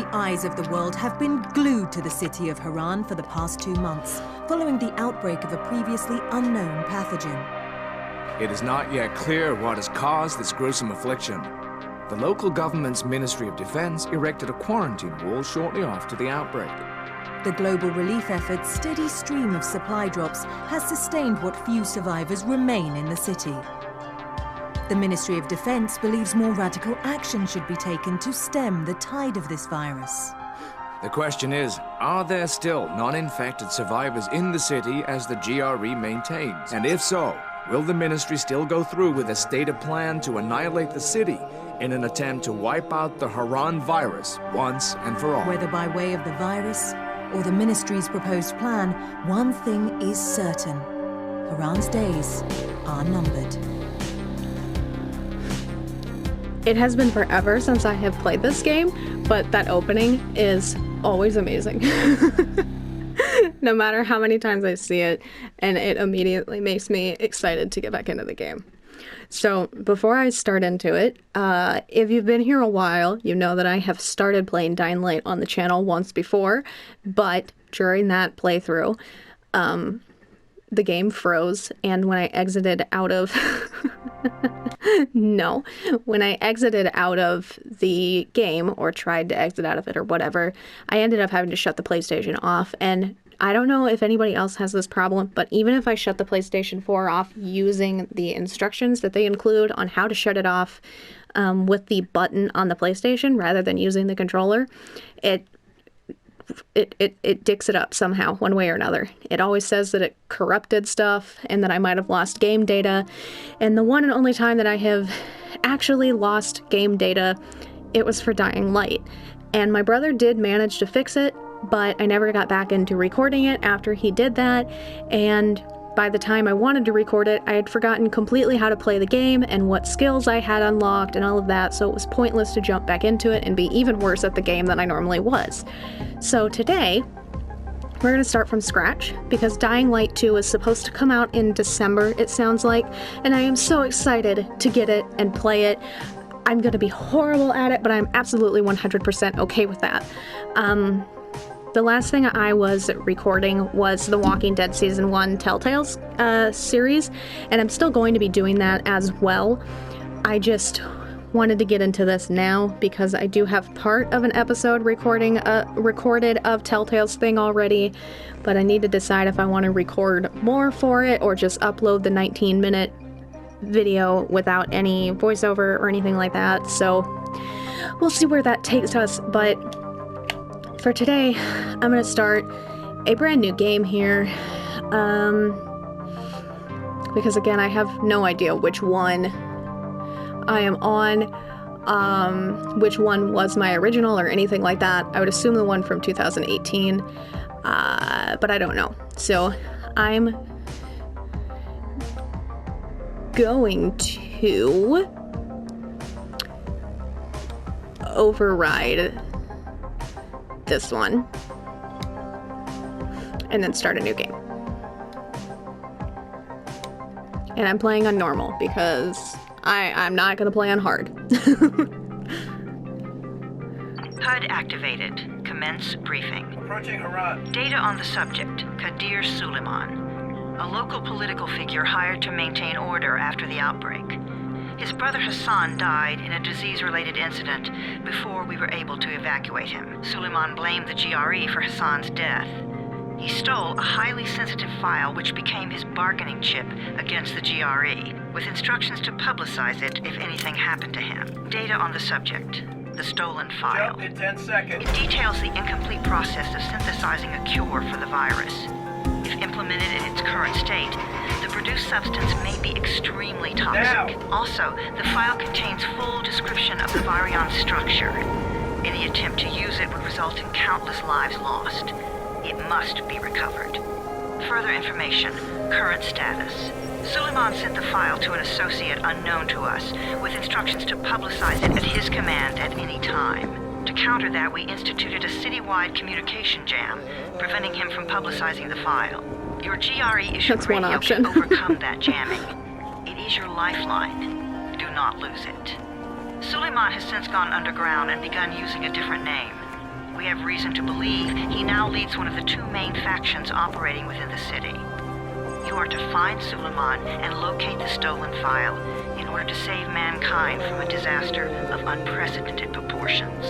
the eyes of the world have been glued to the city of Haran for the past 2 months, following the outbreak of a previously unknown pathogen. It is not yet clear what has caused this gruesome affliction. The local government's Ministry of Defense erected a quarantine wall shortly after the outbreak. The global relief effort's steady stream of supply drops has sustained what few survivors remain in the city. The Ministry of Defense believes more radical action should be taken to stem the tide of this virus. The question is, are there still non-infected survivors in the city as the GRE maintains? And if so, will the ministry still go through with a stated plan to annihilate the city in an attempt to wipe out the Haran virus once and for all? Whether by way of the virus or the ministry's proposed plan, one thing is certain. Haran's days are numbered. It has been forever since I have played this game, but that opening is always amazing. No matter how many times I see it, and it immediately makes me excited to get back into the game. So before I start into it, if you've been here a while, you know that I have started playing Dying Light on the channel once before, but during that playthrough, the game froze, and when I exited out of... when I exited out of the game, or tried to exit out of it or whatever, I ended up having to shut the PlayStation off, and I don't know if anybody else has this problem, but even if I shut the PlayStation 4 off using the instructions that they include on how to shut it off with the button on the PlayStation rather than using the controller, it dicks it up somehow, one way or another. It always says that it corrupted stuff and that I might have lost game data. And the one and only time that I have actually lost game data, it was for Dying Light. And my brother did manage to fix it, but I never got back into recording it after he did that. And by the time I wanted to record it, I had forgotten completely how to play the game and what skills I had unlocked and all of that, so it was pointless to jump back into it and be even worse at the game than I normally was. So today, we're going to start from scratch, because Dying Light 2 is supposed to come out in December, it sounds like, and I am so excited to get it and play it. I'm going to be horrible at it, but I'm absolutely 100% okay with that. The last thing I was recording was the Walking Dead Season 1 Telltales series, and I'm still going to be doing that as well. I just wanted to get into this now because I do have part of an episode recorded of Telltales thing already, but I need to decide if I want to record more for it or just upload the 19-minute video without any voiceover or anything like that. So we'll see where that takes us, but for today, I'm going to start a brand new game here, because again, I have no idea which one I am on, which one was my original or anything like that. I would assume the one from 2018, but I don't know. So I'm going to override this one and then start a new game. And I'm playing on normal because I'm not going to play on hard. HUD activated. Commence briefing. Approaching Haran. Data on the subject, Kadir Suleiman, a local political figure hired to maintain order after the outbreak. His brother Hassan died in a disease-related incident before we were able to evacuate him. Suleiman blamed the GRE for Hassan's death. He stole a highly sensitive file which became his bargaining chip against the GRE, with instructions to publicize it if anything happened to him. Data on the subject, the stolen file. Jump in 10 seconds. It details the incomplete process of synthesizing a cure for the virus. If implemented in its current state, the produced substance may be extremely toxic. Now. Also, the file contains full description of the virion structure. Any attempt to use it would result in countless lives lost. It must be recovered. Further information, current status. Suleiman sent the file to an associate unknown to us, with instructions to publicize it at his command at any time. To counter that, we instituted a citywide communication jam, preventing him from publicizing the file. Your GRE issued That's one radio option. can overcome that jamming. It is your lifeline. Do not lose it. Suleiman has since gone underground and begun using a different name. We have reason to believe he now leads one of the two main factions operating within the city. You are to find Suleiman and locate the stolen file in order to save mankind from a disaster of unprecedented proportions.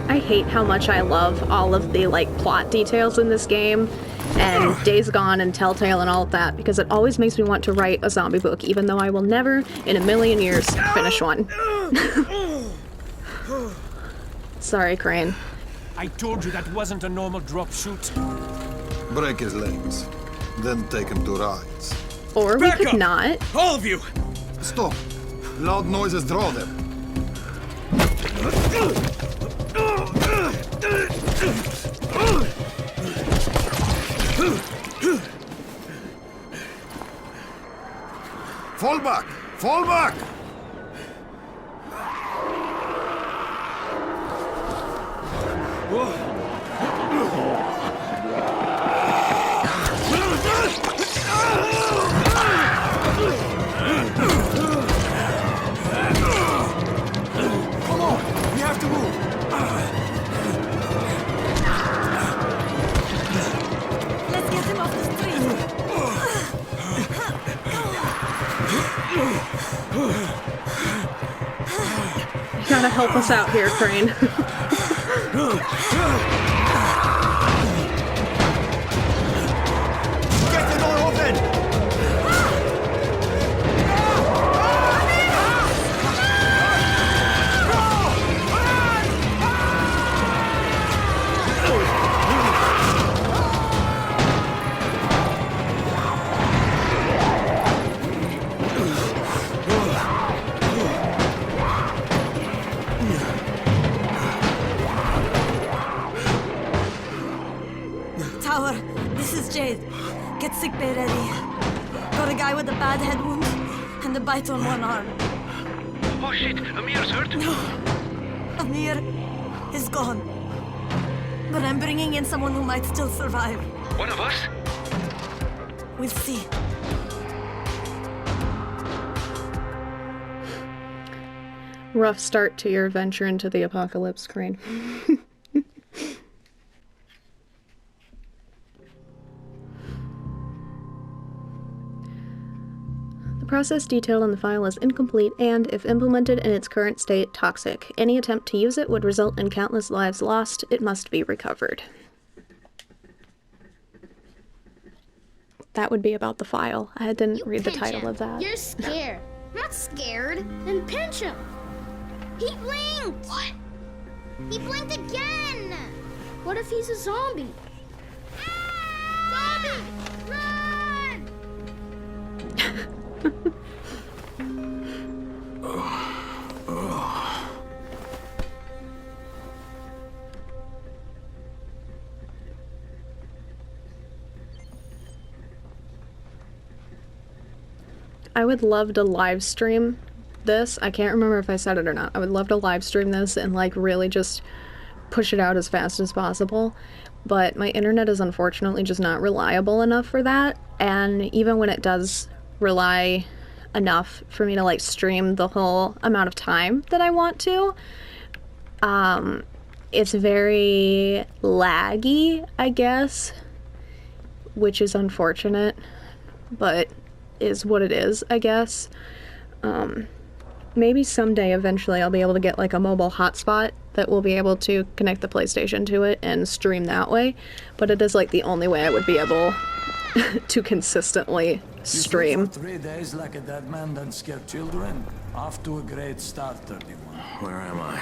I hate how much I love all of the, like, plot details in this game, and Days Gone and Telltale and all of that, because it always makes me want to write a zombie book, even though I will never in a million years finish one. Sorry, Crane. I told you that wasn't a normal drop shoot. Break his legs, then take him to rides. Or we could not. All of you! Stop! Loud noises draw them. Fall back! Fall back! Come on! We have to move! Let's get him off the street. You gotta help us out here, Crane. Get the door open! Tower, this is Jade. Get sickbay ready. Got a guy with a bad head wound and a bite on one arm. Oh shit, Amir's hurt? Amir is gone. But I'm bringing in someone who might still survive. One of us? We'll see. Rough start to your venture into the apocalypse, Crane. The process detailed in the file is incomplete and, if implemented in its current state, toxic. Any attempt to use it would result in countless lives lost. It must be recovered. That would be about the file. I didn't read the title of that. You're scared. I'm not scared. Then pinch him. He blinked! What? He blinked again! What if he's a zombie? Zombie! Run! I would love to live stream this. I can't remember if I said it or not. I would love to live stream this and like really just push it out as fast as possible. But my internet is unfortunately just not reliable enough for that. And even when it does rely enough for me to like stream the whole amount of time that I want to, it's very laggy, I guess, which is unfortunate, but is what it is, I guess. Maybe someday, eventually, I'll be able to get like a mobile hotspot that will be able to connect the PlayStation to it and stream that way, but it is like the only way I would be able to consistently stream. 3 days like a dead man done scared children. Off to a great start, 31. Where am I?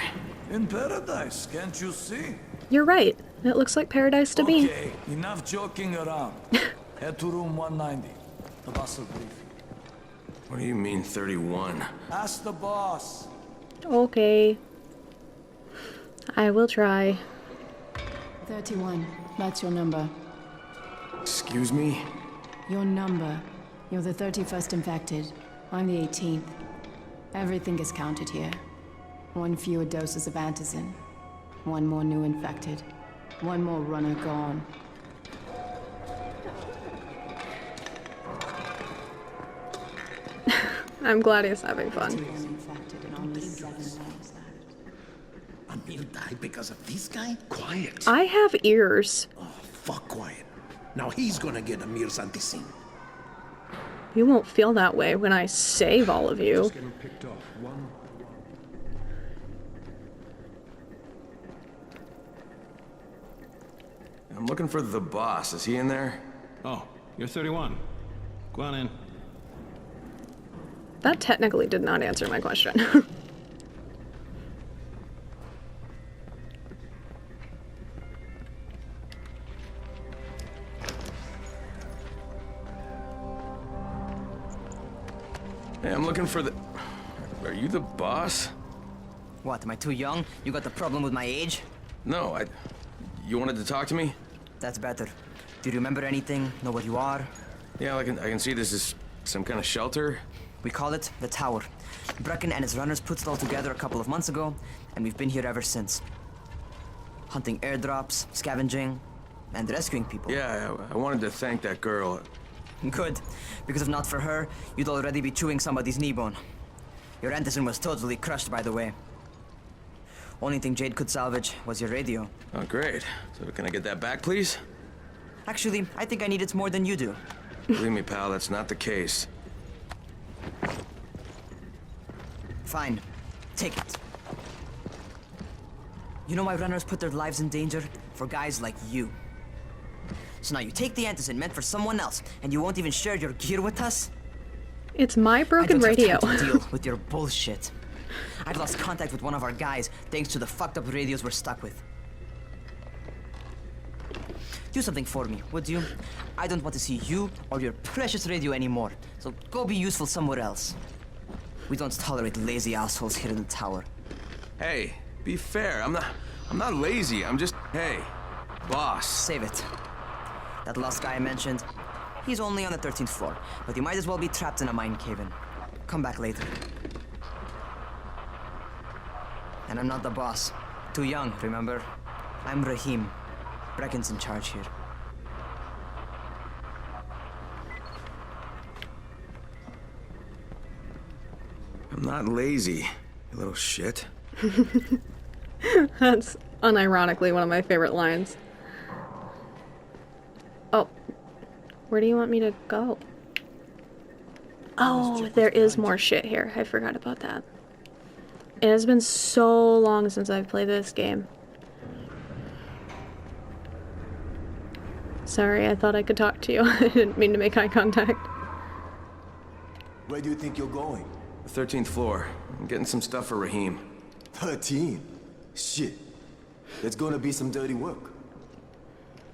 In paradise, can't you see? You're right. It looks like paradise to me. Okay, enough joking around. Head to room 190. The boss will brief you. What do you mean, 31? Ask the boss. Okay. I will try. 31. That's your number. Excuse me? Your number. You're the 31st infected. I'm the 18th. Everything is counted here. 1 fewer doses of antizin. 1 more new infected. 1 more runner gone. I'm glad he's having fun. Infected and only 7 lives left. Amir died because of this guy? Quiet. I have ears. Oh, fuck quiet. Now he's gonna get Amir's anti-scene. You won't feel that way when I save all of you. Just getting picked off. One. I'm looking for the boss. Is he in there? Oh, you're 31. Go on in. That technically did not answer my question. Hey, I'm looking for the... Are you the boss? What, am I too young? You got the problem with my age? No, You wanted to talk to me? That's better. Do you remember anything? Know what you are? Yeah, I can see this is some kind of shelter. We call it the Tower. Brecken and his runners put it all together a couple of months ago, and we've been here ever since. Hunting airdrops, scavenging, and rescuing people. Yeah, I wanted to thank that girl. Good, because if not for her, you'd already be chewing somebody's knee bone. Your antizen was totally crushed, by the way. Only thing Jade could salvage was your radio. Oh, great. So can I get that back, please? Actually, I think I need it more than you do. Believe me, pal, that's not the case. Fine. Take it. You know why runners put their lives in danger? For guys like you. So now you take the antizen meant for someone else, and you won't even share your gear with us? It's my broken radio. I don't have time to deal with your bullshit. I've lost contact with one of our guys thanks to the fucked up radios we're stuck with. Do something for me, would you? I don't want to see you or your precious radio anymore, so go be useful somewhere else. We don't tolerate lazy assholes here in the tower. Hey, be fair. I'm not lazy. I'm just, hey, boss. Save it. That last guy I mentioned, he's only on the 13th floor, but he might as well be trapped in a mine cave-in. Come back later. And I'm not the boss. Too young, remember? I'm Rahim. Brecken's in charge here. I'm not lazy, you little shit. That's unironically one of my favorite lines. Oh, where do you want me to go? Oh, there is more shit here. I forgot about that. It has been so long since I've played this game. Sorry, I thought I could talk to you. I didn't mean to make eye contact. Where do you think you're going? The 13th floor. I'm getting some stuff for Rahim. 13? Shit. There's gonna be some dirty work.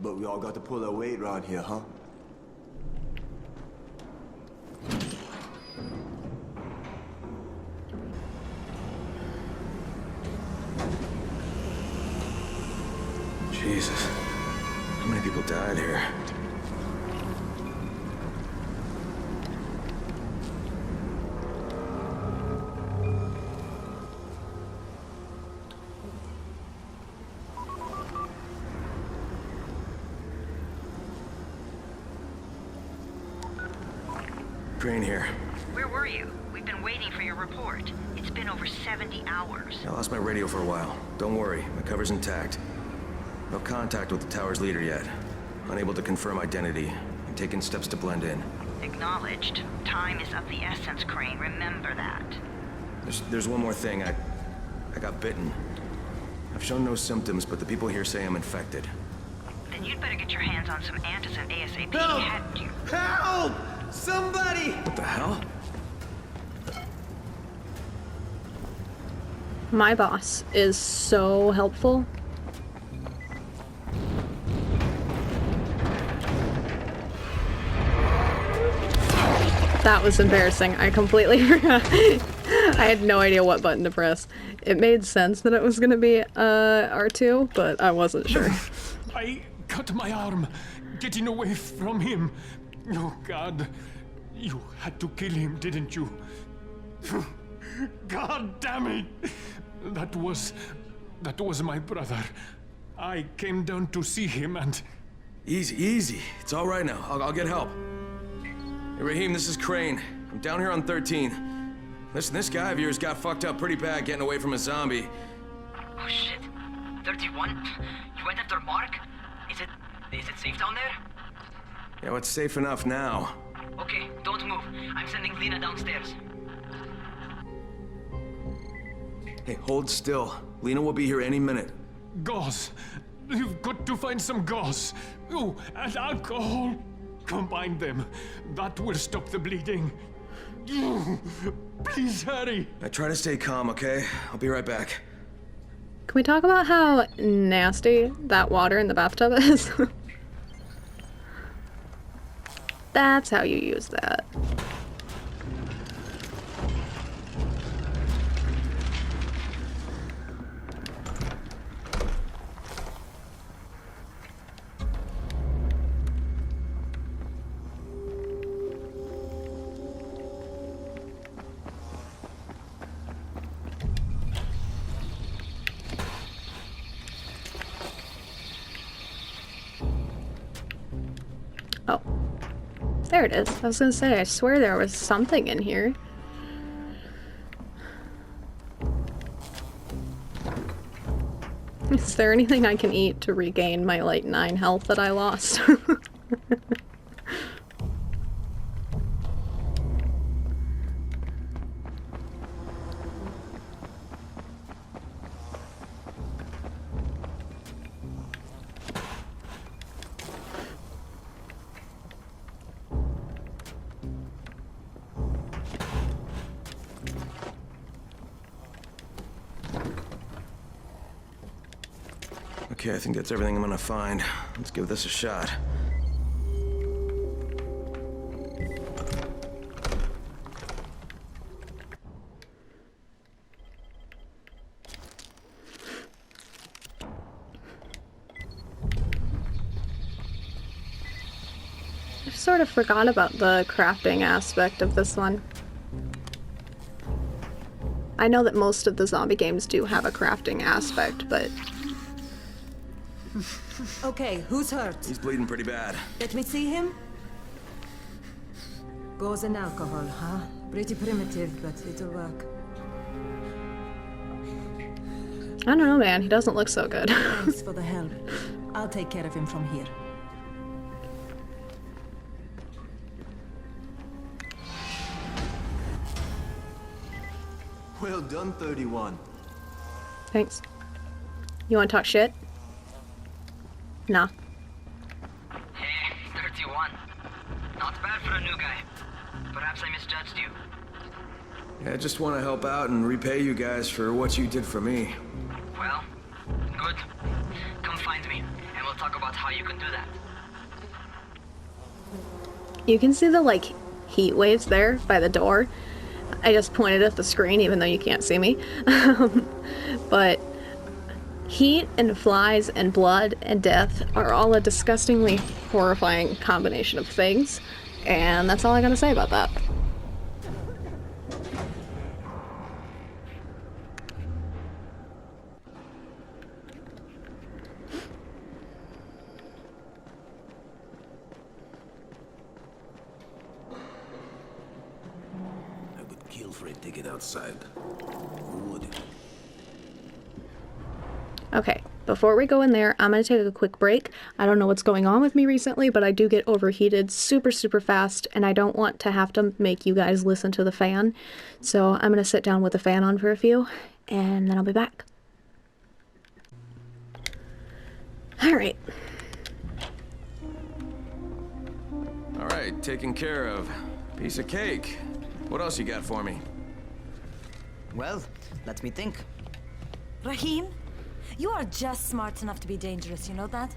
But we all got to pull our weight around here, huh? Jesus. How many people died here? Crane here. Where were you? We've been waiting for your report. It's been over 70 hours. I lost my radio for a while. Don't worry, my cover's intact. No contact with the tower's leader yet. Unable to confirm identity. I'm taking steps to blend in. Acknowledged. Time is of the essence, Crane. Remember that. There's one more thing. I got bitten. I've shown no symptoms, but the people here say I'm infected. Then you'd better get your hands on some antizen ASAP. Help! Hadn't you? Help! Somebody! What the hell? My boss is so helpful. That was embarrassing. I completely forgot. I had no idea what button to press. It made sense that it was gonna be R2, but I wasn't sure. I cut my arm getting away from him. Oh, God. You had to kill him, didn't you? God damn it! That was my brother. I came down to see him and... Easy. It's all right now. I'll get help. Hey, Rahim, this is Crane. I'm down here on 13. Listen, this guy of yours got fucked up pretty bad getting away from a zombie. Oh shit. 31? You went after Mark? Is it safe down there? Yeah, well, it's safe enough now. Okay, don't move. I'm sending Lena downstairs. Hey, hold still. Lena will be here any minute. Gauze. You've got to find some gauze. Oh, and alcohol. Combine them. That will stop the bleeding. Please hurry. I try to stay calm, okay? I'll be right back. Can we talk about how nasty that water in the bathtub is? That's how you use that. Oh. There it is. I was gonna say, I swear there was something in here. Is there anything I can eat to regain my, like, 9 health that I lost? Okay, I think that's everything I'm gonna find. Let's give this a shot. I sort of forgot about the crafting aspect of this one. I know that most of the zombie games do have a crafting aspect, but... Okay, who's hurt? He's bleeding pretty bad. Let me see him. Gauze and alcohol, huh? Pretty primitive, but it'll work. I don't know, man. He doesn't look so good. Thanks for the help. I'll take care of him from here. Well done, 31. Thanks. You want to talk shit? Nah. Hey, 31. Not bad for a new guy. Perhaps I misjudged you. Yeah, I just want to help out and repay you guys for what you did for me. Well, good. Come find me, and we'll talk about how you can do that. You can see the, like, heat waves there by the door. I just pointed at the screen, even though you can't see me. But heat and flies and blood and death are all a disgustingly horrifying combination of things. And that's all I gotta say about that. For a ticket outside. Who would? Okay, before we go in there, I'm going to take a quick break. I don't know what's going on with me recently, but I do get overheated super fast, and I don't want to have to make you guys listen to the fan. So I'm going to sit down with the fan on for a few, and then I'll be back. Alright. Alright, taken care of. Piece of cake. What else you got for me? Well, let me think. Rahim, you are just smart enough to be dangerous, you know that?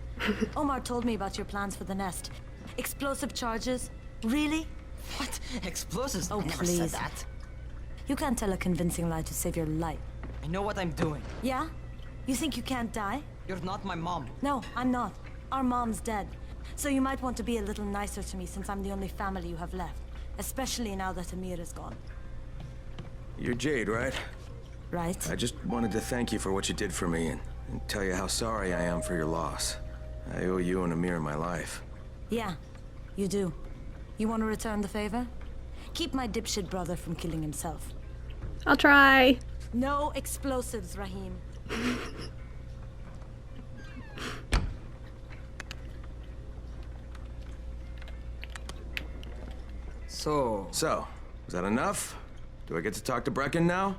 Omar told me about your plans for the nest. Explosive charges? Really? What? Explosives? Oh, I never please. said that. You can't tell a convincing lie to save your life. I know what I'm doing. Yeah? You think you can't die? You're not my mom. No, I'm not. Our mom's dead. So you might want to be a little nicer to me since I'm the only family you have left. Especially now that Amir is gone. You're Jade, right? Right. I just wanted to thank you for what you did for me and tell you how sorry I am for your loss. I owe you and Amir my life. Yeah, you do. You want to return the favor? Keep my dipshit brother from killing himself. I'll try. No explosives, Rahim. So, is that enough? Do I get to talk to Brecken now?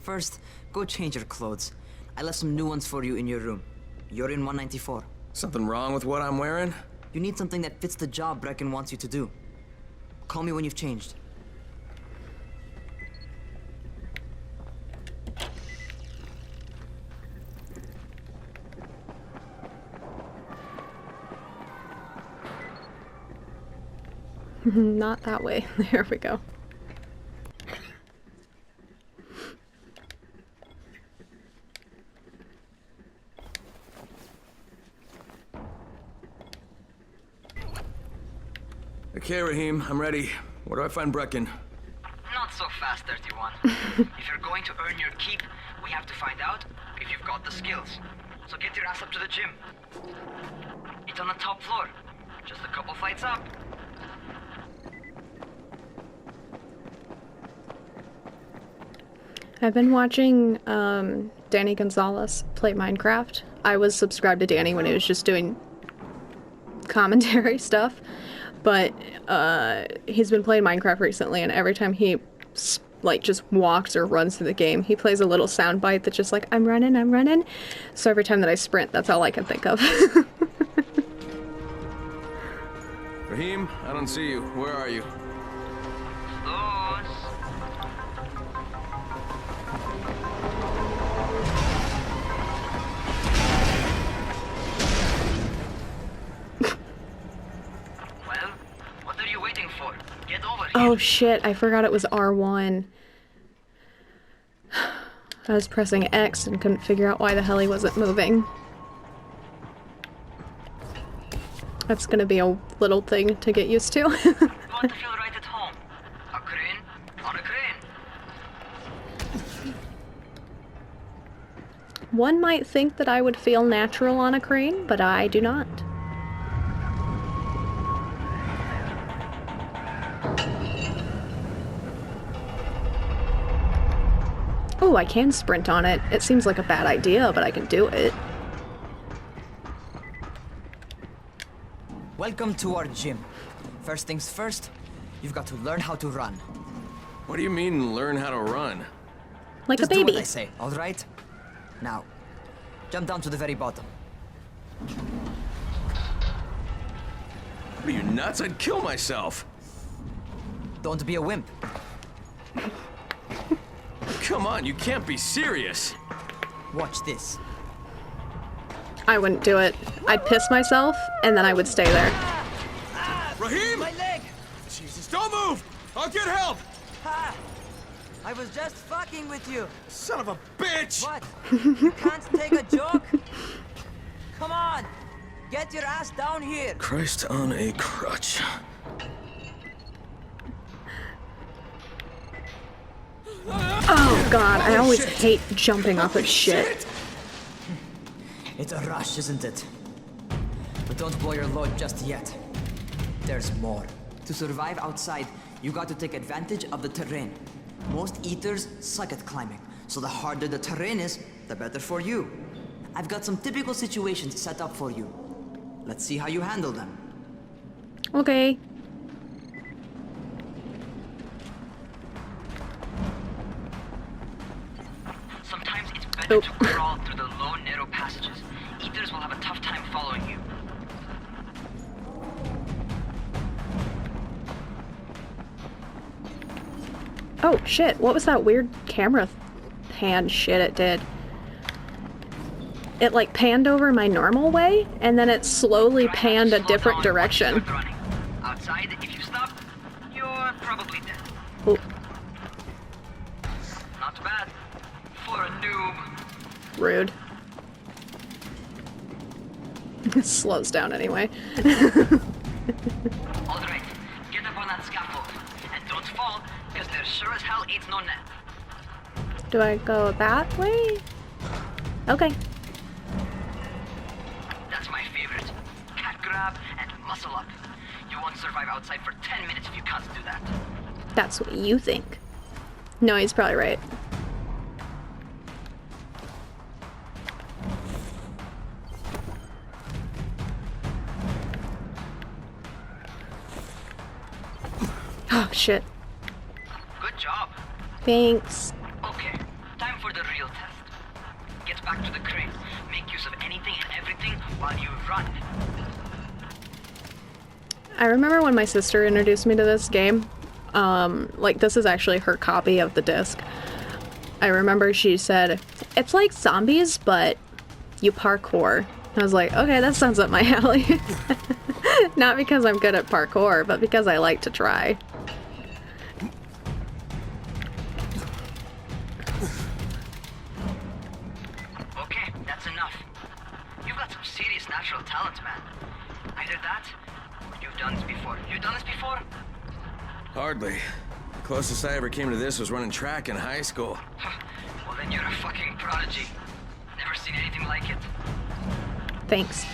first, go change your clothes. I left some new ones for you in your room. You're in 194. Something wrong with what I'm wearing? You need something that fits the job Brecken wants you to do. Call me when you've changed. Not that way. There we go. Okay, Rahim, I'm ready. Where do I find Brecken? Not so fast, 31. If you're going to earn your keep, we have to find out if you've got the skills. So get your ass up to the gym. It's on the top floor. Just a couple flights up. I've been watching Danny Gonzalez play Minecraft. I was subscribed to Danny when he was just doing commentary stuff, but he's been playing Minecraft recently, and every time he like just walks or runs through the game, he plays a little soundbite that's just like, I'm running. So every time that I sprint, that's all I can think of. Rahim, I don't see you. Where are you? Oh shit, I forgot it was R1. I was pressing X and couldn't figure out why the hell he wasn't moving. That's gonna be a little thing to get used to. You want to feel right at home. A crane on a crane. One might think that I would feel natural on a crane, but I do not. Oh, I can sprint on it. It seems like a bad idea, but I can do it. Welcome to our gym. First things first, you've got to learn how to run. What do you mean, learn how to run? Like Just a baby. do what I say, all right? Now, jump down to the very bottom. What are you, nuts? I'd kill myself. Don't be a wimp. Come on, you can't be serious. Watch this. I wouldn't do it. I'd piss myself, and then I would stay there. Rahim! My leg! Jesus, don't move! I'll get help! Ha! I was just fucking with you. Son of a bitch! What? You can't take a joke? Come on! Get your ass down here! Christ on a crutch. Oh god, I always hate jumping off of shit. It's a rush, isn't it? But don't blow your load just yet. There's more. To survive outside, you got to take advantage of the terrain. Most eaters suck at climbing, so the harder the terrain is, the better for you. I've got some typical situations set up for you. Let's see how you handle them. Okay. Sometimes it's better to crawl through the low, narrow passages. Eaters will have a tough time following you. Oh shit, what was that weird camera pan shit it did? It like panned over my normal way, and then it slowly panned a different direction. Outside, if you stop, you're probably dead. Oh. Not bad. For a noob. Rude. It slows down anyway. Alright, get up on that scaffold. And don't fall, because there sure as hell ain't no net. Do I go that way? Okay. That's my favorite. Cat grab and muscle up. You won't survive outside for 10 minutes if you can't do that. That's what you think. No, he's probably right. Oh, shit. Good job. Thanks. Okay, time for the real test. Get back to the crane. Make use of anything and everything while you run. I remember when my sister introduced me to this game. Like, this is actually her copy of the disc. I remember she said, it's like zombies, but you parkour. I was like, okay, that sounds up my alley. Not because I'm good at parkour, but because I like to try. Okay, that's enough. You've got some serious natural talent, man. Either that, or you've done this before. You've done this before? Hardly. Closest I ever came to this was running track in high school. Well, then you're a fucking prodigy. Never seen anything like it. Thanks.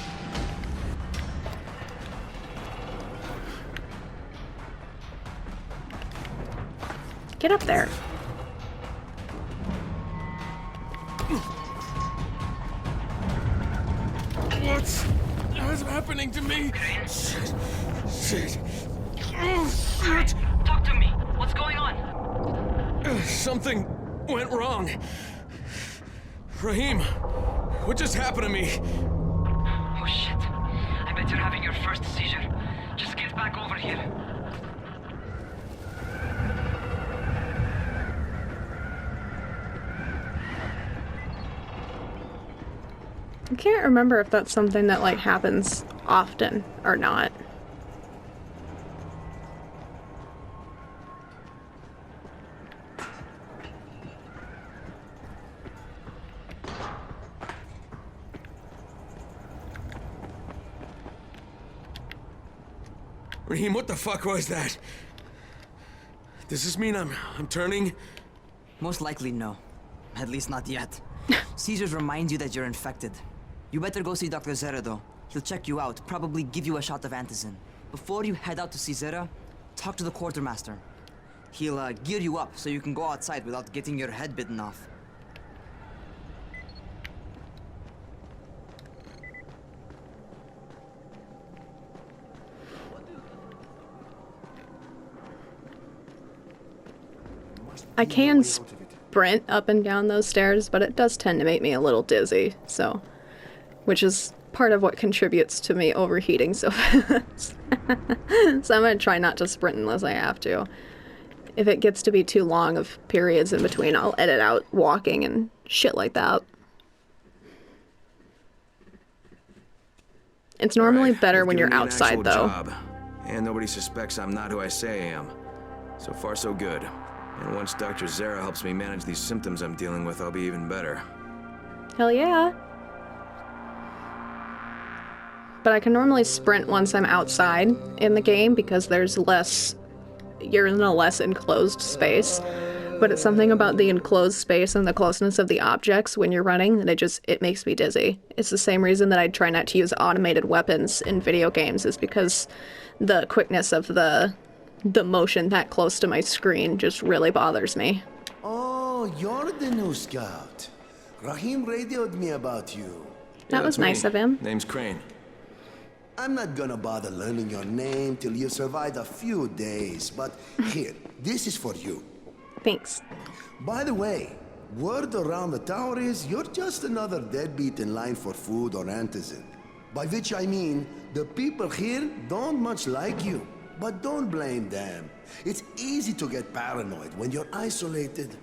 Get up there. What's happening to me? Shit. Shit. Oh, shit. Talk to me. What's going on? Something went wrong. Rahim, what just happened to me? Oh shit. I bet you're having your first seizure. Just get back over here. I can't remember if that's something that, like, happens often or not. Rahim, what the fuck was that? Does this mean I'm turning? Most likely no. At least not yet. Seizures remind you that you're infected. You better go see Dr. Zera though. He'll check you out, probably give you a shot of antizin. Before you head out to see Zera, talk to the quartermaster. He'll gear you up so you can go outside without getting your head bitten off. I can sprint up and down those stairs, but it does tend to make me a little dizzy, so... Which is part of what contributes to me overheating so fast. So I'm gonna try not to sprint unless I have to. If it gets to be too long of periods in between, I'll edit out walking and shit like that. It's normally better when you're outside, though. Job. And nobody suspects I'm not who I say I am. So far, so good. And once Dr. Zera helps me manage these symptoms I'm dealing with, I'll be even better. Hell yeah. But I can normally sprint once I'm outside in the game because there's less... You're in a less enclosed space. But it's something about the enclosed space and the closeness of the objects when you're running that it makes me dizzy. It's the same reason that I try not to use automated weapons in video games, is because the quickness of the motion that close to my screen just really bothers me. Oh, you're the new scout. Rahim radioed me about you. That was nice of him. Name's Crane. I'm not gonna bother learning your name till you survived a few days, but here, this is for you. Thanks. By the way, word around the tower is you're just another deadbeat in line for food or antizin. By which I mean, the people here don't much like you. But don't blame them. It's easy to get paranoid when you're isolated.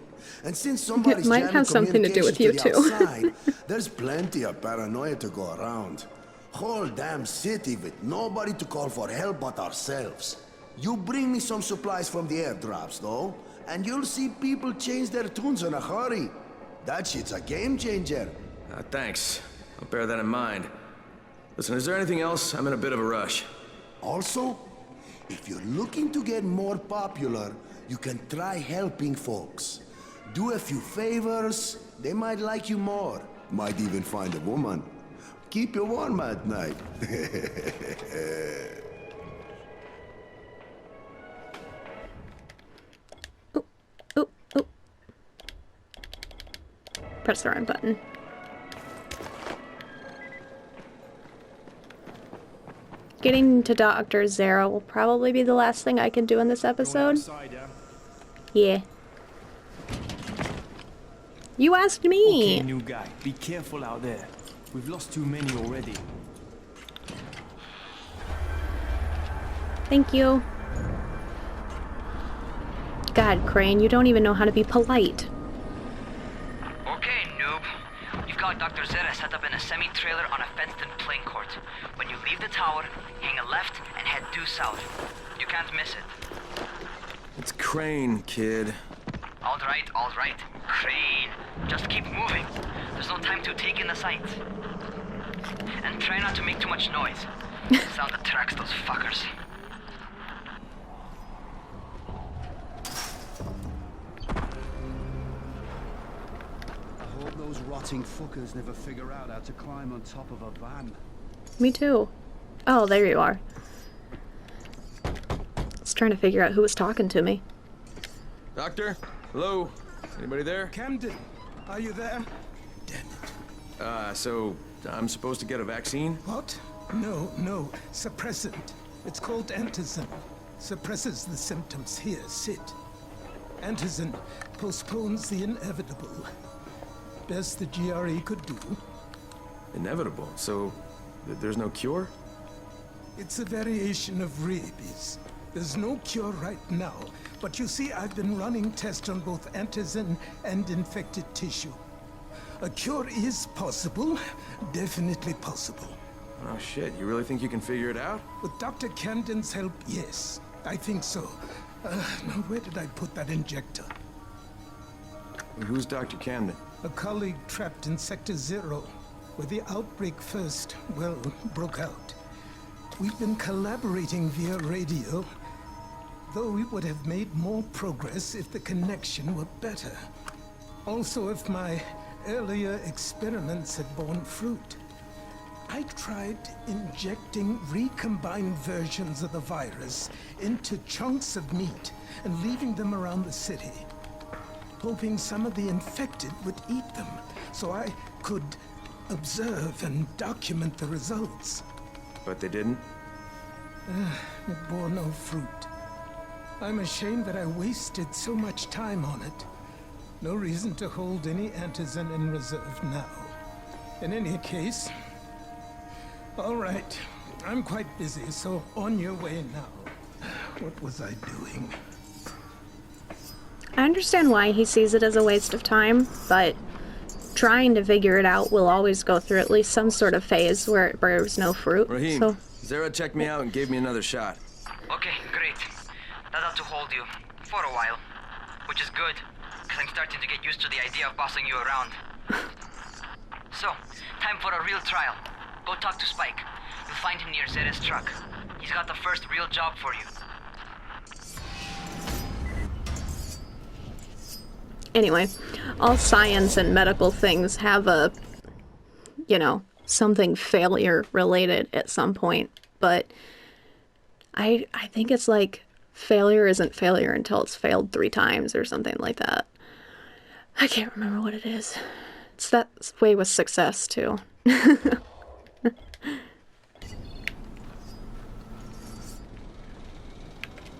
And since somebody's it might have something to do with you too. Outside, there's plenty of paranoia to go around. Whole damn city with nobody to call for help but ourselves. You bring me some supplies from the airdrops, though, and you'll see people change their tunes in a hurry. That shit's a game changer. Thanks. I'll bear that in mind. Listen, is there anything else? I'm in a bit of a rush. Also, if you're looking to get more popular, you can try helping folks. Do a few favors, they might like you more. Might even find a woman. Keep you warm at night. Ooh. Press the wrong button. Getting to Dr. Zara will probably be the last thing I can do in this episode. Yeah. You asked me. Okay, new guy. Be careful out there. We've lost too many already. Thank you. God, Crane, you don't even know how to be polite. Okay, noob. You've got Dr. Zera set up in a semi-trailer on a fenced-in playing court. When you leave the tower, hang a left and head due south. You can't miss it. It's Crane, kid. All right. Crane. Just keep moving. There's no time to take in the sights. And try not to make too much noise. Sound attracts those fuckers. I hope those rotting fuckers never figure out how to climb on top of a van. Me too. Oh, there you are. I was trying to figure out who was talking to me. Doctor? Hello? Anybody there? Camden, are you there? So I'm supposed to get a vaccine? What? No. Suppressant. It's called antizin. Suppresses the symptoms. Here, sit. Antizin postpones the inevitable. Best the GRE could do. Inevitable? So there's no cure? It's a variation of rabies. There's no cure right now, but you see, I've been running tests on both antizin and infected tissue. A cure is possible, definitely possible. Oh shit, you really think you can figure it out? With Dr. Camden's help, yes, I think so. Now where did I put that injector? Who's Dr. Camden? A colleague trapped in Sector 0, where the outbreak first, well, broke out. We've been collaborating via radio, though we would have made more progress if the connection were better. Also, if my earlier experiments had borne fruit. I tried injecting recombined versions of the virus into chunks of meat and leaving them around the city, hoping some of the infected would eat them so I could observe and document the results. But they didn't? It bore no fruit. I'm ashamed that I wasted so much time on it. No reason to hold any antizin in reserve now. In any case, all right, I'm quite busy, so on your way now. What was I doing? I understand why he sees it as a waste of time, but trying to figure it out will always go through at least some sort of phase where it bears no fruit. Raheem, so Zara checked me out and gave me another shot. Okay, great. That ought to hold you. For a while. Which is good, because I'm starting to get used to the idea of bossing you around. So, time for a real trial. Go talk to Spike. You'll find him near Zera's truck. He's got the first real job for you. anyway, all science and medical things have a, something failure related at some point, but I think it's like failure isn't failure until it's failed 3 times or something like that. I can't remember what it is. It's that way with success too. Hey,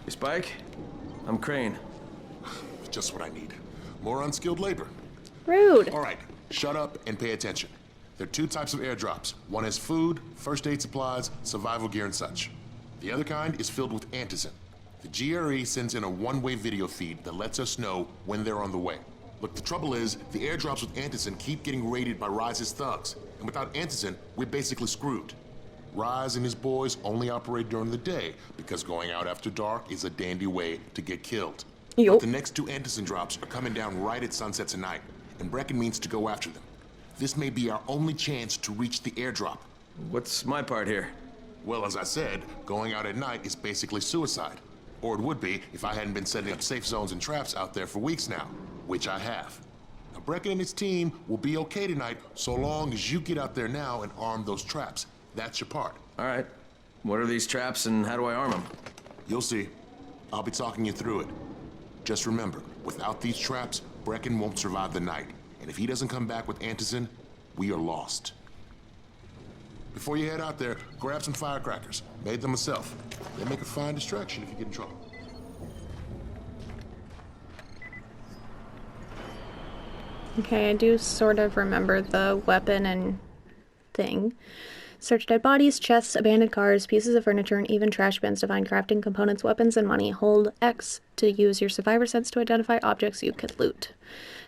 Spike, I'm Crane. Just what I need. More unskilled labor. Rude. All right, shut up and pay attention. There are 2 types of airdrops. One is food, first aid supplies, survival gear and such. The other kind is filled with antizin. The GRE sends in a one-way video feed that lets us know when they're on the way. Look, the trouble is, the airdrops with antizin keep getting raided by Rise's thugs. And without antizin, we're basically screwed. Rise and his boys only operate during the day because going out after dark is a dandy way to get killed. But the next 2 antizin drops are coming down right at sunset tonight, and Brecken means to go after them. This may be our only chance to reach the airdrop. What's my part here? Well, as I said, going out at night is basically suicide. Or it would be if I hadn't been setting up safe zones and traps out there for weeks now, which I have. Now, Brecken and his team will be okay tonight so long as you get out there now and arm those traps. That's your part. All right. What are these traps and how do I arm them? You'll see. I'll be talking you through it. Just remember, without these traps, Brecken won't survive the night. And if he doesn't come back with antizin, we are lost. Before you head out there, grab some firecrackers. Made them myself. They make a fine distraction if you get in trouble. Okay, I do sort of remember the weapon and thing. Search dead bodies, chests, abandoned cars, pieces of furniture, and even trash bins to find crafting components, weapons, and money. Hold X to use your survivor sense to identify objects you could loot.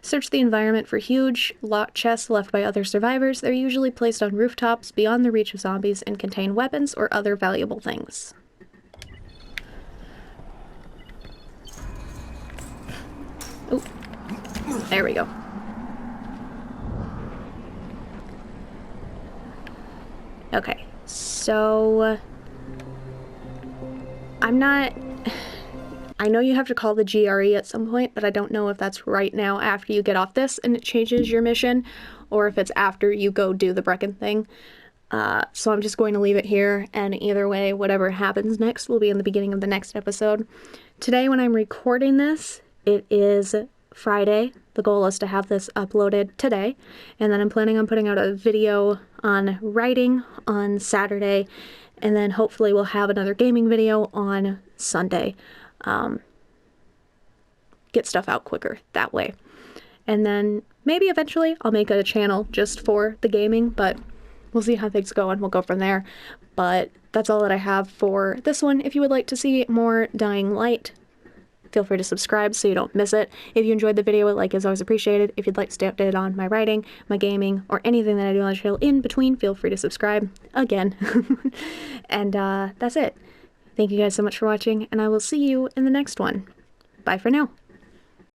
Search the environment for huge, locked chests left by other survivors. They're usually placed on rooftops beyond the reach of zombies and contain weapons or other valuable things. Oh, there we go. Okay, so I know you have to call the GRE at some point, but I don't know if that's right now after you get off this and it changes your mission, or if it's after you go do the Brecken thing. So I'm just going to leave it here, and either way, whatever happens next will be in the beginning of the next episode. Today, when I'm recording this, it is Friday. The goal is to have this uploaded today, and then I'm planning on putting out a video on writing on Saturday, and then hopefully we'll have another gaming video on Sunday. Get stuff out quicker that way. And then maybe eventually I'll make a channel just for the gaming, but we'll see how things go and we'll go from there. But that's all that I have for this one. If you would like to see more Dying Light, feel free to subscribe so you don't miss it. If you enjoyed the video, a like is always appreciated. If you'd like to stay updated on my writing, my gaming, or anything that I do on the channel in between, feel free to subscribe again. And that's it. Thank you guys so much for watching, and I will see you in the next one. Bye for now.